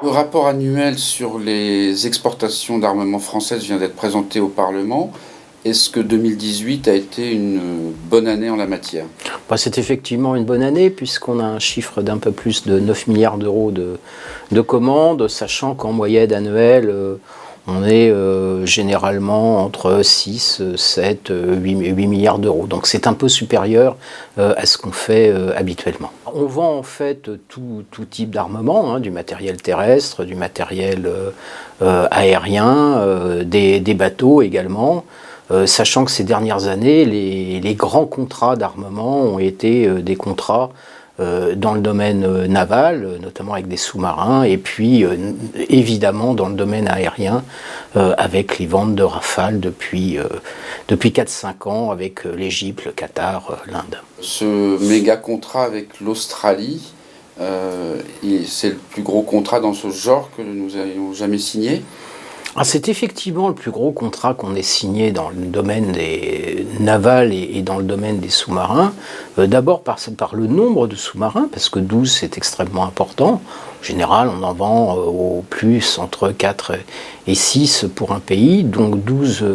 Le rapport annuel sur les exportations d'armement françaises vient d'être présenté au Parlement. Est-ce que 2018 a été une bonne année en la matière? C'est effectivement une bonne année puisqu'on a un chiffre d'un peu plus de 9 milliards d'euros de commandes, sachant qu'en moyenne annuelle, on est généralement entre 6, 7, 8 milliards d'euros. Donc c'est un peu supérieur à ce qu'on fait habituellement. On vend en fait tout type d'armement, du matériel terrestre, du matériel aérien, des bateaux également. Sachant que ces dernières années, les grands contrats d'armement ont été des contrats dans le domaine naval, notamment avec des sous-marins, et puis évidemment dans le domaine aérien, avec les ventes de Rafale depuis 4-5 ans, avec l'Égypte, le Qatar, l'Inde. Ce méga contrat avec l'Australie, c'est le plus gros contrat dans ce genre que nous ayons jamais signé. C'est effectivement le plus gros contrat qu'on ait signé dans le domaine des naval et dans le domaine des sous-marins. D'abord par le nombre de sous-marins, parce que 12 c'est extrêmement important. En général, on en vend au plus entre 4 et 6 pour un pays, donc 12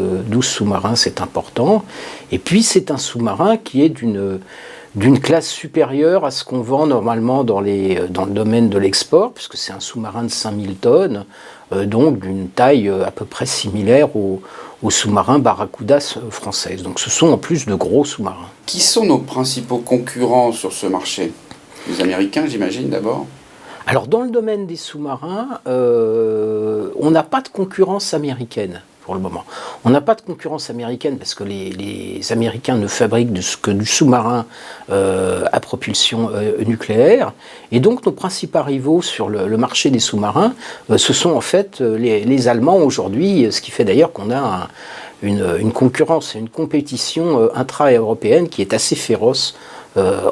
sous-marins c'est important. Et puis c'est un sous-marin qui est d'une classe supérieure à ce qu'on vend normalement dans le domaine de l'export, puisque c'est un sous-marin de 5000 tonnes, donc d'une taille à peu près similaire aux sous-marins Barracuda françaises. Donc ce sont en plus de gros sous-marins. Qui sont nos principaux concurrents sur ce marché? Les Américains, j'imagine, d'abord. Alors dans le domaine des sous-marins, on n'a pas de concurrence américaine. Pour le moment. On n'a pas de concurrence américaine parce que les Américains ne fabriquent que du sous-marin à propulsion nucléaire. Et donc nos principaux rivaux sur le marché des sous-marins, ce sont en fait les Allemands aujourd'hui, ce qui fait d'ailleurs qu'on a une concurrence et une compétition intra-européenne qui est assez féroce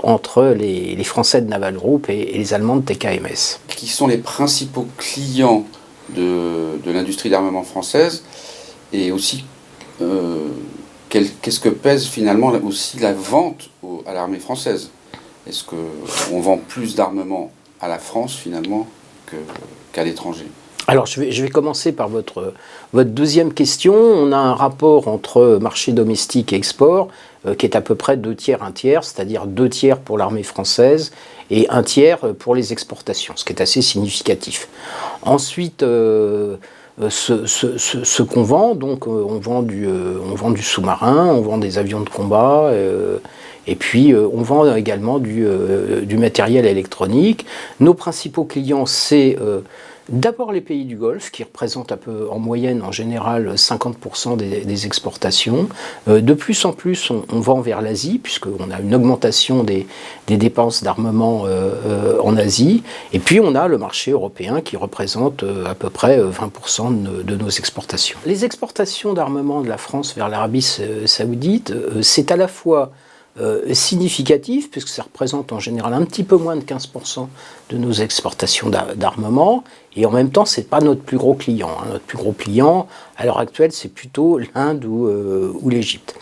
entre les Français de Naval Group et les Allemands de TKMS. Qui sont les principaux clients de l'industrie d'armement française? Et aussi, qu'est-ce que pèse finalement aussi la vente à l'armée française? Est-ce qu'on vend plus d'armement à la France finalement qu'à l'étranger? Alors je vais commencer par votre deuxième question. On a un rapport entre marché domestique et export qui est à peu près 2 tiers, 1 tiers, c'est-à-dire 2 tiers pour l'armée française et 1 tiers pour les exportations, ce qui est assez significatif. Ensuite, ce qu'on vend, donc on vend du sous-marin, on vend des avions de combat, et puis on vend également du matériel électronique. Nos principaux clients, c'est d'abord les pays du Golfe, qui représentent un peu en moyenne, en général, 50% des exportations. De plus en plus, on vend vers l'Asie, puisqu'on a une augmentation des dépenses d'armement en Asie. Et puis, on a le marché européen qui représente à peu près 20% de nos exportations. Les exportations d'armement de la France vers l'Arabie saoudite, c'est à la fois significatif, puisque ça représente en général un petit peu moins de 15% de nos exportations d'armement, et en même temps, c'est pas notre plus gros client. Notre plus gros client, à l'heure actuelle, c'est plutôt l'Inde ou l'Égypte.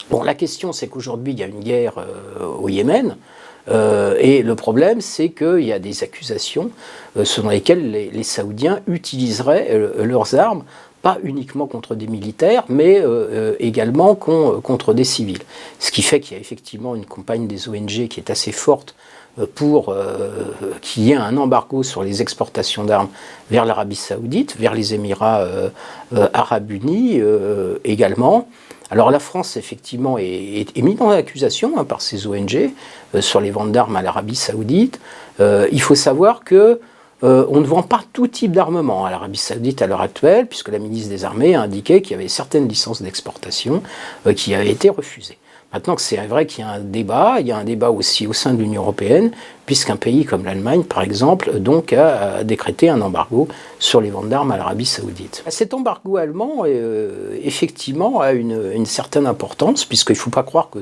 Bon, la question, c'est qu'aujourd'hui, il y a une guerre au Yémen, et le problème, c'est qu'il y a des accusations selon lesquelles les Saoudiens utiliseraient leurs armes pas uniquement contre des militaires, mais également contre des civils. Ce qui fait qu'il y a effectivement une campagne des ONG qui est assez forte pour qu'il y ait un embargo sur les exportations d'armes vers l'Arabie saoudite, vers les Émirats arabes unis également. Alors la France, effectivement, est mise dans l'accusation par ces ONG sur les ventes d'armes à l'Arabie saoudite. Il faut savoir que on ne vend pas tout type d'armement à l'Arabie saoudite à l'heure actuelle, puisque la ministre des Armées a indiqué qu'il y avait certaines licences d'exportation qui avaient été refusées. Maintenant que c'est vrai qu'il y a il y a un débat aussi au sein de l'Union européenne, puisqu'un pays comme l'Allemagne, par exemple, donc a décrété un embargo sur les ventes d'armes à l'Arabie saoudite. Cet embargo allemand, effectivement, a une certaine importance, puisqu'il ne faut pas croire que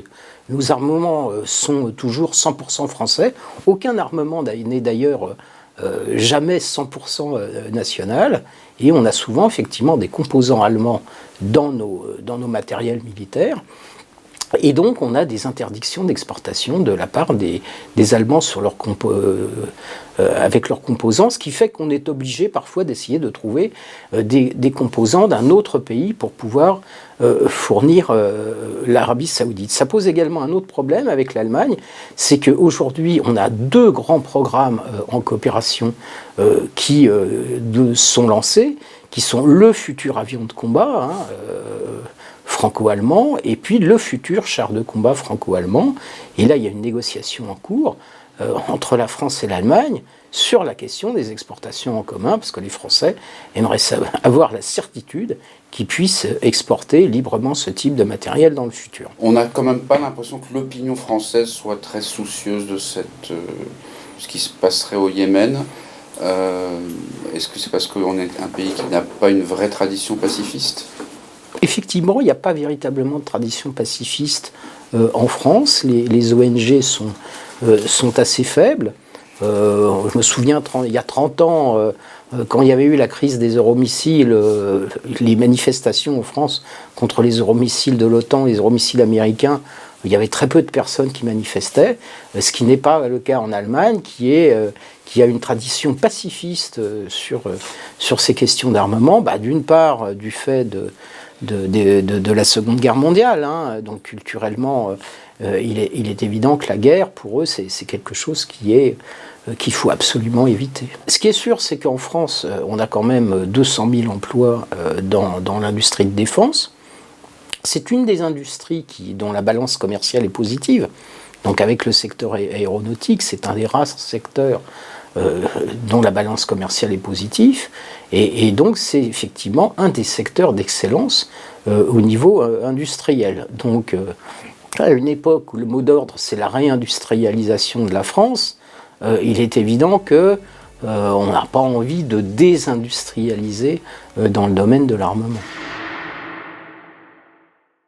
nos armements sont toujours 100% français. Aucun armement n'est d'ailleurs jamais 100% national, et on a souvent effectivement des composants allemands dans nos matériels militaires. Et donc on a des interdictions d'exportation de la part des Allemands sur avec leurs composants, ce qui fait qu'on est obligé parfois d'essayer de trouver des composants d'un autre pays pour pouvoir fournir l'Arabie Saoudite. Ça pose également un autre problème avec l'Allemagne, c'est qu'aujourd'hui on a 2 grands programmes en coopération qui sont lancés, qui sont le futur avion de combat, franco-allemand, et puis le futur char de combat franco-allemand. Et là, il y a une négociation en cours entre la France et l'Allemagne sur la question des exportations en commun, parce que les Français aimeraient avoir la certitude qu'ils puissent exporter librement ce type de matériel dans le futur. On n'a quand même pas l'impression que l'opinion française soit très soucieuse de ce qui se passerait au Yémen. Est-ce que c'est parce qu'on est un pays qui n'a pas une vraie tradition pacifiste ? Effectivement, il n'y a pas véritablement de tradition pacifiste en France. Les ONG sont assez faibles. Je me souviens, il y a 30 ans, quand il y avait eu la crise des euromissiles, les manifestations en France contre les euromissiles de l'OTAN, les euromissiles américains, il y avait très peu de personnes qui manifestaient, ce qui n'est pas le cas en Allemagne, qui a une tradition pacifiste sur ces questions d'armement, d'une part du fait de la Seconde Guerre mondiale, donc culturellement il est évident que la guerre pour eux c'est quelque chose qu'il faut absolument éviter. Ce qui est sûr, c'est qu'en France on a quand même 200 000 emplois dans l'industrie de défense. C'est une des industries dont la balance commerciale est positive. Donc avec le secteur aéronautique, c'est un des rares secteurs dont la balance commerciale est positive. Et donc c'est effectivement un des secteurs d'excellence au niveau industriel. Donc à une époque où le mot d'ordre c'est la réindustrialisation de la France, il est évident que on n'a pas envie de désindustrialiser dans le domaine de l'armement.